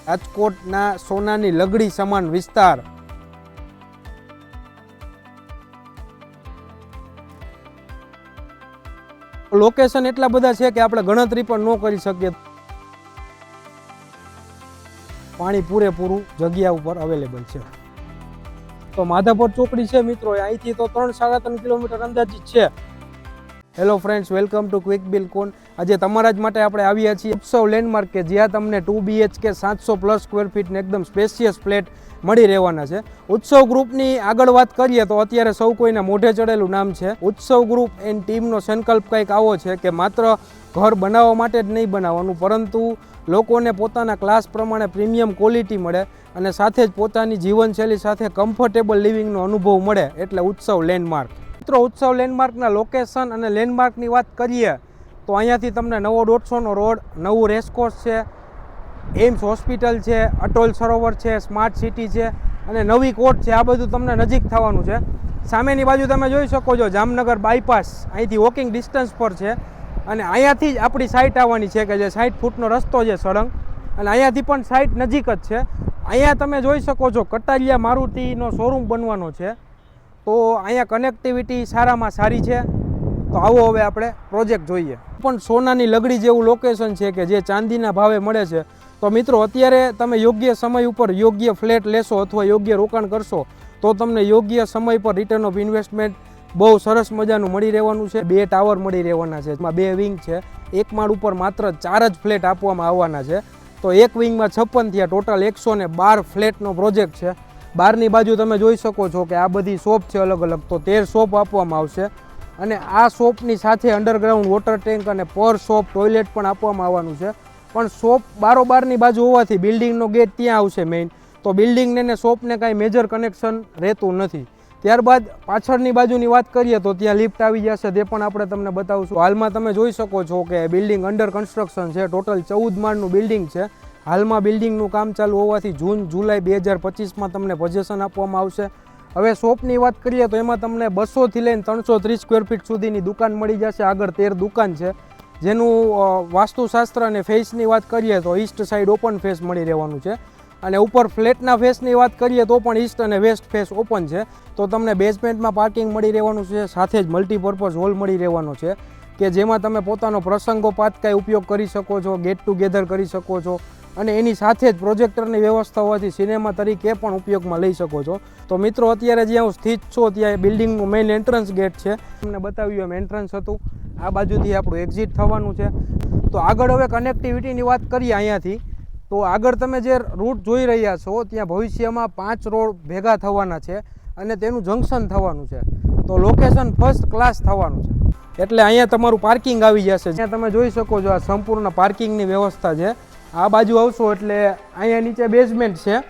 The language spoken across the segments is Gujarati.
રાજકોટના સોનાની લગડી સમાન વિસ્તાર લોકેશન એટલા બધા છે કે આપણે ગણતરી પણ ન કરી શકીએ. પાણી પૂરેપૂરું જગ્યા ઉપર અવેલેબલ છે. તો માધાપર ચોકડી છે મિત્રો, અહીંથી તો 3-3.5 કિલોમીટર અંદાજિત છે. Hello friends, welcome to quick bill con. આજે તમારા જ માટે આપણે આવ્યા છીએ ઉત્સવ લેન્ડમાર્ક કે જ્યાં તમને 2 BHK 700+ સ્ક્વેર ફીટને એકદમ સ્પેશિયસ ફ્લેટ મળી રહેવાના છે. ઉત્સવ ગ્રુપની આગળ વાત કરીએ તો અત્યારે સૌ કોઈના મોઢે ચડેલું નામ છે ઉત્સવ ગ્રુપ એન્ડ ટીમનો સંકલ્પ કંઈક આવો છે કે માત્ર ઘર બનાવવા માટે જ નહીં બનાવવાનું, પરંતુ લોકોને પોતાના ક્લાસ પ્રમાણે પ્રીમિયમ ક્વોલિટી મળે અને સાથે જ પોતાની જીવનશૈલી સાથે કમ્ફર્ટેબલ લિવિંગનો અનુભવ મળે, એટલે ઉત્સવ લેન્ડમાર્ક. મિત્રો, ઉત્સવ લેન્ડમાર્કના લોકેશન અને લેન્ડમાર્કની વાત કરીએ તો અહીંયાથી તમને નવો 150નો રોડ, નવું રેસકોર્સ છે, એમ્સ હોસ્પિટલ છે, અટોલ સરોવર છે, સ્માર્ટ સિટી છે અને નવી કોર્ટ છે, આ બધું તમને નજીક થવાનું છે. સામેની બાજુ તમે જોઈ શકો છો જામનગર બાયપાસ અહીંથી વોકિંગ ડિસ્ટન્સ પર છે અને અહીંયાથી જ આપણી સાઇટ આવવાની છે કે જે 60 ફૂટનો રસ્તો છે સળંગ, અને અહીંયાથી પણ સાઇટ નજીક જ છે. અહીંયા તમે જોઈ શકો છો કટારિયા મારુતિનો શોરૂમ બનવાનો છે, તો અહીંયા કનેક્ટિવિટી સારામાં સારી છે. તો આવો હવે આપણે પ્રોજેક્ટ જોઈએ. પણ સોનાની લગડી જેવું લોકેશન છે કે જે ચાંદીના ભાવે મળે છે. તો મિત્રો, અત્યારે તમે યોગ્ય સમય ઉપર યોગ્ય ફ્લેટ લેશો અથવા યોગ્ય રોકાણ કરશો તો તમને યોગ્ય સમય પર રિટર્ન ઓફ ઇન્વેસ્ટમેન્ટ બહુ સરસ મજાનું મળી રહેવાનું છે. 2 ટાવર મળી રહેવાના છે, એમાં 2 વિંગ છે. એક માળ ઉપર માત્ર 4 જ ફ્લેટ આપવામાં આવવાના છે. તો એક વિંગમાં 56 થયા, ટોટલ 112 ફ્લેટનો પ્રોજેક્ટ છે. બહારની બાજુ તમે જોઈ શકો છો કે આ બધી શોપ છે અલગ અલગ, તો 13 શોપ આપવામાં આવશે અને આ શોપની સાથે અંડરગ્રાઉન્ડ વોટર ટેન્ક અને પર શોપ ટોયલેટ પણ આપવામાં આવવાનું છે. પણ શોપ બારોબારની બાજુ હોવાથી બિલ્ડિંગનો ગેટ ત્યાં આવશે મેઇન, તો બિલ્ડિંગને ને શોપને કાંઈ મેજર કનેક્શન રહેતું નથી. ત્યારબાદ પાછળની બાજુની વાત કરીએ તો ત્યાં લિફ્ટ આવી જશે, તે પણ આપણે તમને બતાવશું. હાલમાં તમે જોઈ શકો છો કે બિલ્ડિંગ અંડર કન્સ્ટ્રક્શન છે, ટોટલ 14 માળનું બિલ્ડિંગ છે. હાલમાં બિલ્ડિંગનું કામ ચાલુ હોવાથી જૂન-જુલાઈ 2025માં તમને પોઝેશન આપવામાં આવશે. હવે શોપની વાત કરીએ તો એમાં તમને 200થી લઈને 330 સ્ક્વેર ફીટ સુધીની દુકાન મળી જશે. આગળ 13 દુકાન છે, જેનું વાસ્તુશાસ્ત્ર અને ફેસની વાત કરીએ તો ઈસ્ટ સાઈડ ઓપન ફેસ મળી રહેવાનું છે અને ઉપર ફ્લેટના ફેસની વાત કરીએ તો પણ ઈસ્ટ અને વેસ્ટ ફેસ ઓપન છે. તો તમને બેઝમેન્ટમાં પાર્કિંગ મળી રહેવાનું છે, સાથે જ મલ્ટીપર્પઝ હોલ મળી રહેવાનો છે કે જેમાં તમે પોતાનો પ્રસંગોપાત કાંઈ ઉપયોગ કરી શકો છો, ગેટ ટુગેધર કરી શકો છો અને એની સાથે જ પ્રોજેક્ટરની વ્યવસ્થા હોવાથી સિનેમા તરીકે પણ ઉપયોગમાં લઈ શકો છો. તો મિત્રો, અત્યારે જ્યાં હું સ્થિત છું ત્યાં બિલ્ડિંગનું મેઇન એન્ટ્રન્સ ગેટ છે, તમને બતાવ્યું એમ એન્ટ્રન્સ હતું. આ બાજુથી આપણું એક્ઝિટ થવાનું છે. તો આગળ હવે કનેક્ટિવિટીની વાત કરીએ અહીંયાથી, તો આગળ તમે જે રૂટ જોઈ રહ્યા છો ત્યાં ભવિષ્યમાં 5 રોડ ભેગા થવાના છે અને તેનું જંકશન થવાનું છે. તો લોકેશન ફર્સ્ટ ક્લાસ થવાનું છે, એટલે અહીંયા તમારું પાર્કિંગ આવી જશે. જ્યાં તમે જોઈ શકો છો આ સંપૂર્ણ પાર્કિંગની વ્યવસ્થા છે. આ બાજુ આવશો એટલે અહીંયા નીચે બેઝમેન્ટ છે,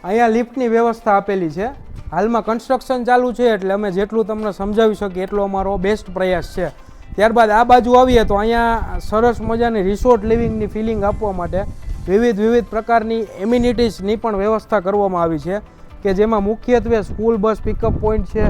અહીંયા લિફ્ટની વ્યવસ્થા આપેલી છે. હાલમાં કન્સ્ટ્રક્શન ચાલુ છે એટલે અમે જેટલું તમને સમજાવી શકીએ એટલો અમારો બેસ્ટ પ્રયાસ છે. ત્યારબાદ આ બાજુ આવીએ તો અહીંયા સરસ મજાની રિસોર્ટ લિવિંગની ફિલિંગ આપવા માટે વિવિધ પ્રકારની એમ્યુનિટીઝની પણ વ્યવસ્થા કરવામાં આવી છે કે જેમાં મુખ્યત્વે સ્કૂલ બસ પિકઅપ પોઈન્ટ છે,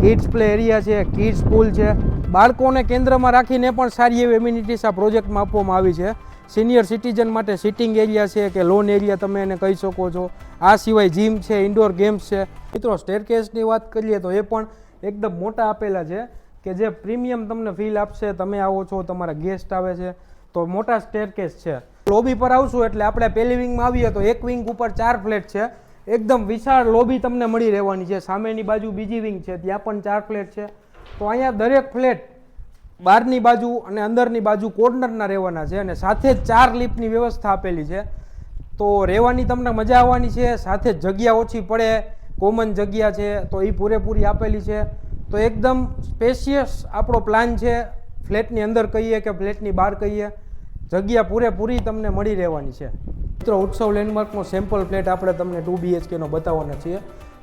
કિડ્સ પ્લે એરિયા છે, કિડ્સ પૂલ છે. બાળકોને કેન્દ્રમાં રાખીને પણ સારી એવી એમ્યુનિટીઝ આ પ્રોજેક્ટમાં આપવામાં આવી છે. સિનિયર સિટીઝન માટે સિટિંગ એરિયા છે કે લોન એરિયા તમે એને કહી શકો છો. આ સિવાય જીમ છે, ઇન્ડોર ગેમ્સ છે. મિત્રો, સ્ટેરકેસની વાત કરીએ તો એ પણ એકદમ મોટા આપેલા છે કે જે પ્રીમિયમ તમને ફીલ આપશે. તમે આવો છો, તમારા ગેસ્ટ આવે છે, તો મોટા સ્ટેરકેસ છે. લોબી પર આવશું એટલે આપણે પહેલી વિંગમાં આવીએ તો એક વિંગ ઉપર 4 ફ્લેટ છે. એકદમ વિશાળ લોબી તમને મળી રહેવાની છે. સામેની બાજુ બીજી વિંગ છે, ત્યાં પણ 4 ફ્લેટ છે. તો અહીંયા દરેક ફ્લેટ બહારની બાજુ અને અંદરની બાજુ કોર્નરના રહેવાના છે અને સાથે જ 4 લિફ્ટની વ્યવસ્થા આપેલી છે. તો રહેવાની તમને મજા આવવાની છે, સાથે જ જગ્યા ઓછી પડે, કોમન જગ્યા છે તો એ પૂરેપૂરી આપેલી છે. તો એકદમ સ્પેશિયસ આપણો પ્લાન છે. ફ્લેટની અંદર કહીએ કે ફ્લેટની બહાર કહીએ, જગ્યા પૂરેપૂરી તમને મળી રહેવાની છે. મિત્રો, ઉત્સવ લેન્ડમાર્કનો સેમ્પલ ફ્લેટ આપણે તમને 2 BHKનો બતાવવાના છીએ.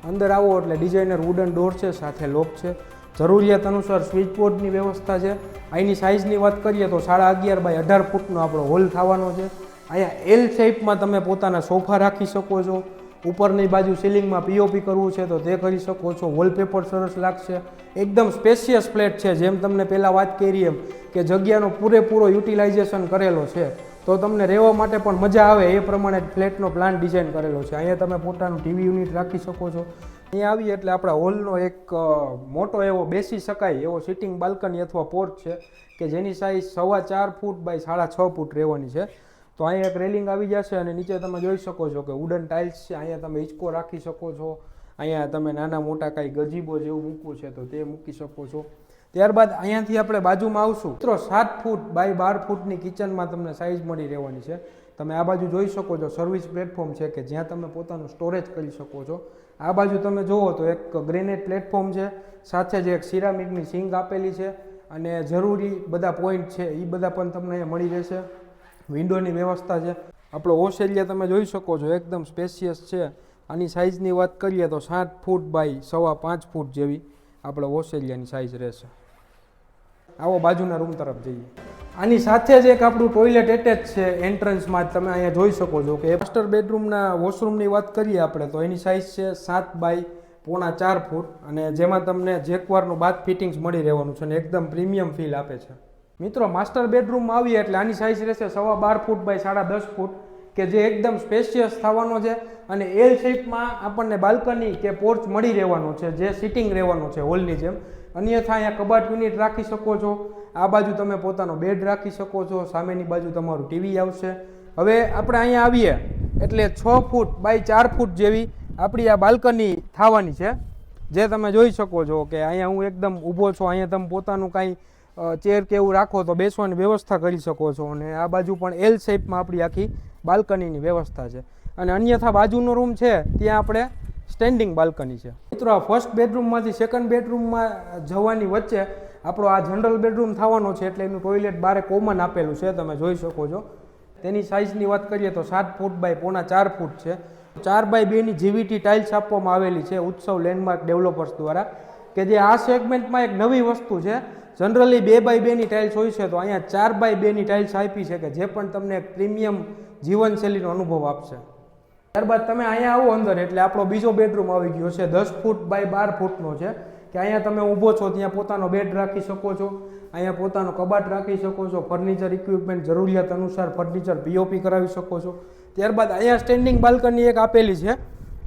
અંદર આવો એટલે ડિઝાઇનર વુડન ડોર છે, સાથે લોક છે, જરૂરિયાત અનુસાર સ્વિચ બોર્ડની વ્યવસ્થા છે. અહીંની સાઇઝની વાત કરીએ તો 11.5 બાય 18 ફૂટનો આપણો હોલ થવાનો છે. અહીંયા એલ શેપમાં તમે પોતાના સોફા રાખી શકો છો. ઉપરની બાજુ સીલિંગમાં પીઓપી કરવું છે તો તે કરી શકો છો. વોલપેપર સરસ લાગશે. એકદમ સ્પેશિયસ ફ્લેટ છે, જેમ તમને પહેલાં વાત કરી એમ કે જગ્યાનો પૂરેપૂરો યુટિલાઇઝેશન કરેલો છે. તો તમને રહેવા માટે પણ મજા આવે એ પ્રમાણે ફ્લેટનો પ્લાન ડિઝાઇન કરેલો છે. અહીંયા તમે પોતાનું ટીવી યુનિટ રાખી શકો છો. અહીંયા આવીએ એટલે આપણા હોલનો એક મોટો એવો બેસી શકાય એવો સિટિંગ બાલ્કની અથવા પોર્ચ છે કે જેની સાઇઝ 4.25 ફૂટ બાય 6.5 ફૂટ રહેવાની છે. તો અહીંયા એક રેલિંગ આવી જશે અને નીચે તમે જોઈ શકો છો કે વુડન ટાઇલ્સ છે. અહીંયા તમે હિંચકો રાખી શકો છો. અહીંયા તમે નાના મોટા કાંઈ ગજીબો જેવું મૂકવું છે તો તે મૂકી શકો છો. ત્યારબાદ અહીંયાથી આપણે બાજુમાં આવશું. મિત્રો 7 ફૂટ બાય 12 ફૂટની કિચનમાં તમને સાઇઝ મળી રહેવાની છે. તમે આ બાજુ જોઈ શકો છો સર્વિસ પ્લેટફોર્મ છે કે જ્યાં તમે પોતાનું સ્ટોરેજ કરી શકો છો. આ બાજુ તમે જુઓ તો એક ગ્રેનાઇટ પ્લેટફોર્મ છે, સાથે જ એક સિરામિકની સિંક આપેલી છે અને જરૂરી બધા પોઈન્ટ છે એ બધા પણ તમને અહીંયા મળી રહેશે. વિન્ડોની વ્યવસ્થા છે. આપણો વોશ એરિયા તમે જોઈ શકો છો એકદમ સ્પેશિયસ છે. આની સાઇઝની વાત કરીએ તો 7 ફૂટ બાય 5.25 ફૂટ જેવી આપણે વોશ એરિયાની સાઇઝ રહેશે. આવો બાજુના રૂમ તરફ જઈએ. આની સાથે જ એક આપણું ટોયલેટ એટેચ છે એન્ટ્રન્સમાં જ તમે અહીંયા જોઈ શકો છો કે માસ્ટર બેડરૂમના વોશરૂમની વાત કરીએ આપણે તો એની સાઇઝ છે 7 બાય 4.25 ફૂટ અને જેમાં તમને જેકવારનું બાથ ફિટિંગ્સ મળી રહેવાનું છે અને એકદમ પ્રીમિયમ ફીલ આપે છે. મિત્રો માસ્ટર બેડરૂમમાં આવીએ એટલે આની સાઇઝ રહેશે 12.5 ફૂટ બાય 10.5 ફૂટ કે જે એકદમ સ્પેશિયસ થવાનો છે અને એલ શેપમાં આપણને બાલ્કની કે પોર્ચ મળી રહેવાનો છે જે સિટિંગ રહેવાનો છે હોલની જેમ. અન્યથા અહીંયા કબાટ યુનિટ રાખી શકો છો. આ બાજુ તમે પોતાનો બેડ રાખી શકો છો. સામેની બાજુ તમારું ટીવી આવશે. હવે આપણે અહીંયા આવીએ એટલે 6 ફૂટ બાય 4 ફૂટ જેવી આપણી આ બાલ્કની થવાની છે જે તમે જોઈ શકો છો કે અહીંયા હું એકદમ ઊભો છું. અહીંયા તમે પોતાનું કાંઈ ચેર કે એવું રાખો તો બેસવાની વ્યવસ્થા કરી શકો છો અને આ બાજુ પણ એલ શેપમાં આપણી આખી બાલ્કનીની વ્યવસ્થા છે. અને અન્યથા બાજુનો રૂમ છે ત્યાં આપણે સ્ટેન્ડિંગ બાલ્કની છે. મિત્રો આ ફર્સ્ટ બેડરૂમમાંથી સેકન્ડ બેડરૂમમાં જવાની વચ્ચે આપણો આ જનરલ બેડરૂમ થવાનો છે એટલે એનું ટોયલેટ બારે કોમન આપેલું છે તમે જોઈ શકો છો. તેની સાઇઝની વાત કરીએ તો 7 ફૂટ બાય 4.25 ફૂટ છે. 4 બાય 2ની જીવીટી ટાઇલ્સ આપવામાં આવેલી છે ઉત્સવ લેન્ડમાર્ક ડેવલપર્સ દ્વારા કે જે આ સેગમેન્ટમાં એક નવી વસ્તુ છે. જનરલી 2 બાય 2ની ટાઇલ્સ હોય છે તો અહીંયા 4 બાય 2ની ટાઇલ્સ આપી છે કે જે પણ તમને એક પ્રીમિયમ જીવનશૈલીનો અનુભવ આપશે. ત્યારબાદ તમે અહીંયા આવો અંદર એટલે આપણો બીજો બેડરૂમ આવી ગયો છે 10 ફૂટ બાય 12 ફૂટનો છે કે અહીંયા તમે ઊભો છો ત્યાં પોતાનો બેડ રાખી શકો છો. અહીંયા પોતાનો કબાટ રાખી શકો છો. ફર્નિચર ઇક્વિપમેન્ટ જરૂરિયાત અનુસાર ફર્નિચર પીઓપી કરાવી શકો છો. ત્યારબાદ અહીંયા સ્ટેન્ડિંગ બાલ્કની એક આપેલી છે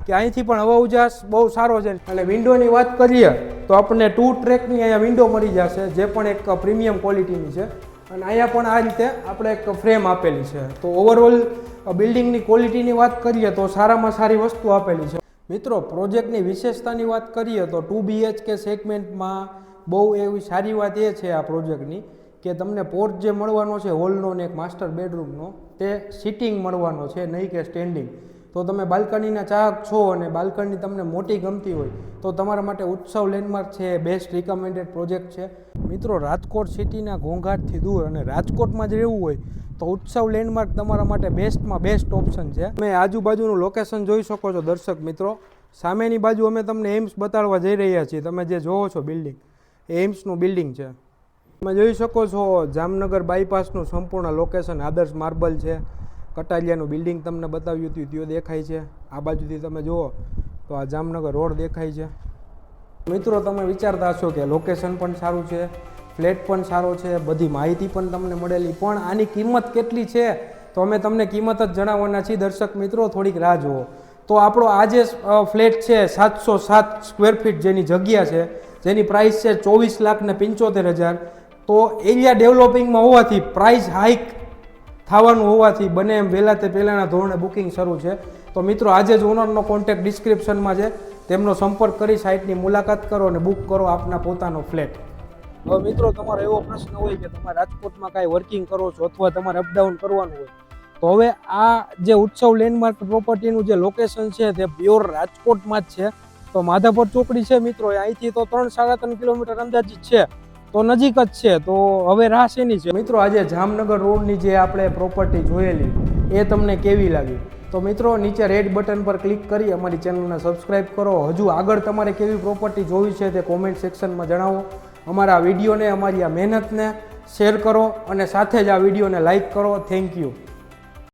કે અહીંથી પણ હવા ઉજાસ બહુ સારો છે. અને વિન્ડોની વાત કરીએ તો આપણને 2 ટ્રેકની અહીંયા વિન્ડો મળી જશે જે પણ એક પ્રીમિયમ ક્વોલિટીની છે. અને અહીંયા પણ આ રીતે આપણે એક ફ્રેમ આપેલી છે. તો ઓવરઓલ બિલ્ડિંગની ક્વોલિટીની વાત કરીએ તો સારામાં સારી વસ્તુ આપેલી છે. મિત્રો પ્રોજેક્ટની વિશેષતાની વાત કરીએ તો 2 BHK સેગમેન્ટમાં બહુ એવી સારી વાત એ છે આ પ્રોજેક્ટની કે તમને પોર્ચ જે મળવાનો છે હોલનો ને એક માસ્ટર બેડરૂમનો તે સિટિંગ મળવાનો છે નહીં કે સ્ટેન્ડિંગ. તો તમે બાલ્કનીના ચાહક છો અને બાલ્કની તમને મોટી ગમતી હોય તો તમારા માટે ઉત્સવ લેન્ડમાર્ક છે બેસ્ટ રિકમેન્ડેડ પ્રોજેક્ટ છે. મિત્રો રાજકોટ સિટીના ઘોંઘાટથી દૂર અને રાજકોટમાં જ રહેવું હોય તો ઉત્સવ લેન્ડમાર્ક તમારા માટે બેસ્ટમાં બેસ્ટ ઓપ્શન છે. તમે આજુબાજુનું લોકેશન જોઈ શકો છો દર્શક મિત્રો. સામેની બાજુ અમે તમને એમ્સ બતાડવા જઈ રહ્યા છીએ. તમે જે જોવો છો બિલ્ડિંગ એ એમ્સનું બિલ્ડિંગ છે. તમે જોઈ શકો છો જામનગર બાયપાસનું સંપૂર્ણ લોકેશન આદર્શ માર્બલ છે. કટાલિયાનું બિલ્ડિંગ તમને બતાવ્યું હતું તે દેખાય છે. આ બાજુથી તમે જુઓ તો આ જામનગર રોડ દેખાય છે. મિત્રો તમે વિચારતા હશો કે લોકેશન પણ સારું છે, ફ્લેટ પણ સારો છે, બધી માહિતી પણ તમને મળેલી, પણ આની કિંમત કેટલી છે તો અમે તમને કિંમત જ જણાવવાના છીએ. દર્શક મિત્રો થોડીક રાહ જુઓ. તો આપણો આ જે ફ્લેટ છે 707 સ્ક્વેર ફીટ જેની જગ્યા છે જેની પ્રાઇસ છે 24,75,000. તો એરિયા ડેવલપિંગમાં હોવાથી પ્રાઇસ હાઈક થવાનું હોવાથી બને એમ વહેલા તે પહેલાંના ધોરણે બુકિંગ શરૂ છે. તો મિત્રો આજે જ ઓનરનો કોન્ટેક્ટ ડિસ્ક્રિપ્શનમાં છે, તેમનો સંપર્ક કરી સાઇટની મુલાકાત કરો અને બુક કરો આપના પોતાનો ફ્લેટ. હવે મિત્રો તમારો એવો પ્રશ્ન હોય કે તમારે રાજકોટમાં કાંઈ વર્કિંગ કરો છો અથવા તમારે અપડાઉન કરવાનું હોય તો હવે આ જે ઉત્સવ લેન્ડમાર્ક પ્રોપર્ટીનું જે લોકેશન છે તે પ્યોર રાજકોટમાં જ છે. તો માધાપર ચોકડી છે મિત્રો, અહીંથી તો 3-3.5 કિલોમીટર અંદાજિત છે, તો નજીક જ છે. તો હવે રાહ શેની છે મિત્રો? આજે જામનગર રોડની જે આપણે પ્રોપર્ટી જોયેલી એ તમને કેવી લાગી? તો મિત્રો નીચે રેડ બટન પર ક્લિક કરી અમારી ચેનલને સબસ્ક્રાઈબ કરો. હજુ આગળ તમારે કેવી પ્રોપર્ટી જોવી છે તે કોમેન્ટ સેક્શનમાં જણાવો. અમારા વિડીયોને, અમારી આ મહેનતને શેર કરો અને સાથે જ આ વિડીયોને લાઈક કરો. Thank you.